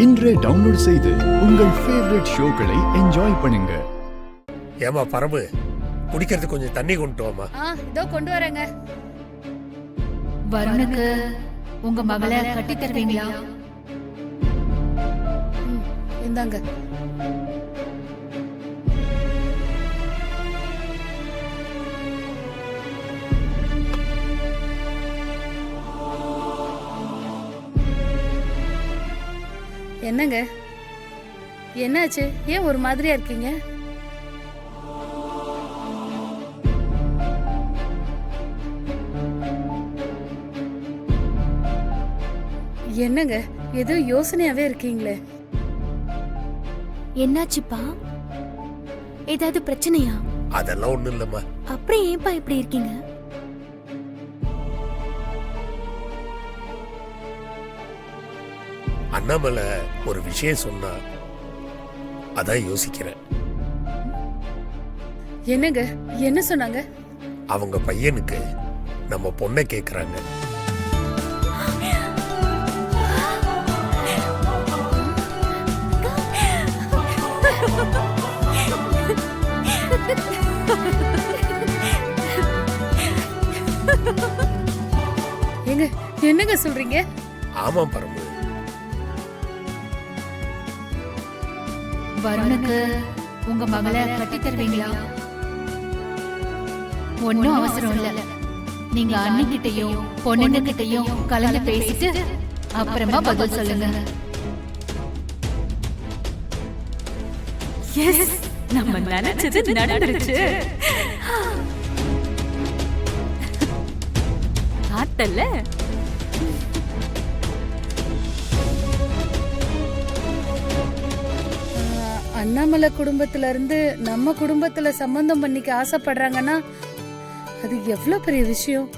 இன்றே டவுன்லோட் செய்து உங்கள் ஃபேவரட் ஷோக்களை என்ஜாய் பண்ணுங்க. ஏமா பரமு, குடிக்கிறதுக்கு கொஞ்சம் தண்ணி கொண்டு வாமா. இதோ கொண்டு வரேங்க. வருணுக்கு உங்க மகளை கட்டி தருவீங்களா? இந்தாங்க. என்னங்க, என்னாச்சு? ஏன் ஒரு மாதிரியா இருக்கீங்க? என்னங்க, ஏதோ யோசனையாவே இருக்கீங்களே. என்னாச்சுப்பா? ஏதாவது பிரச்சனையா? அதெல்லாம் ஒண்ணும் இல்லம்மா. அப்புறம் ஏன்பா இப்படி இருக்கீங்க? அண்ணாமலை ஒரு விஷயம் சொன்னா அதான் யோசிக்கிறேன். என்னங்க, என்ன சொன்னாங்க? அவங்க பையனுக்கு நம்ம பொண்ணை கேக்குறாங்க. ஏங்க, என்னங்க சொல்றீங்க? ஆமாம் பரமு. வருணுக்கு உங்க மகளை கட்டி தருவீங்களா? ஒன்னும் அவசரம் இல்ல. நீங்க அண்ணிக்கிட்டையும் பொண்ணுங்க கிட்டையும் கலந்து பேசிட்டு அப்புறமா பதில் சொல்லுங்க. நம்ம நினைச்சது நடந்துருச்சு. ஆத்தல்ல அண்ணாமலை குடும்பத்துல இருந்து நம்ம குடும்பத்துல சம்பந்தம் பண்ணிக்க ஆசைப்படுறாங்கன்னா அது எவ்வளவு பெரிய விஷயம்.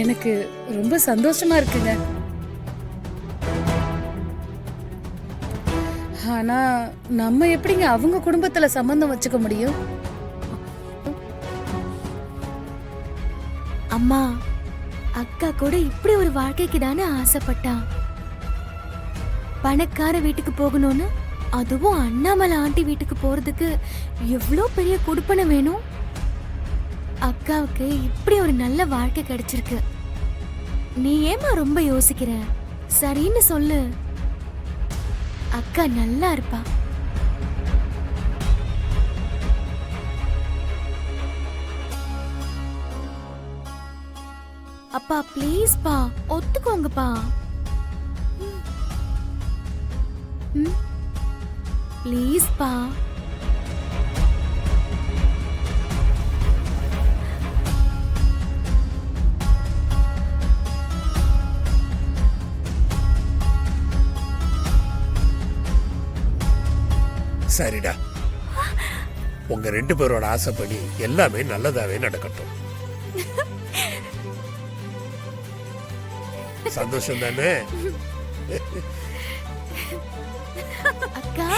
எனக்கு ரொம்ப சந்தோஷமா இருக்குங்க. ஆனா நம்ம எப்படிங்க அவங்க குடும்பத்துல சம்பந்தம் வச்சுக்க முடியும்? அம்மா, அக்கா கூட இப்படி ஒரு வாழ்க்கைக்கு தானே ஆசைப்பட்டா. பணக்கார வீட்டுக்கு போகணும்னு, அதுவும் அண்ணாமலை ஆண்டி வீட்டுக்கு போறதுக்கு எவ்வளோ பெரிய கொடுப்பனை வேணும். அக்காவுக்கு இப்படி ஒரு நல்ல வாழ்க்கை கிடைச்சிருக்கு. நீ ஏமா ரொம்ப யோசிக்கிற? சரின்னு சொல்லு. அக்கா நல்லா இருப்பா. அப்பா ப்ளீஸ் பா, ஒத்துக்கோங்கப்பா. ப்ளீஸ் பா. சரிடா, உங்க 2 பேரோட ஆசைப்படி எல்லாமே நல்லதாவே நடக்கட்டும். சந்தோஷம் தானே? அக்கா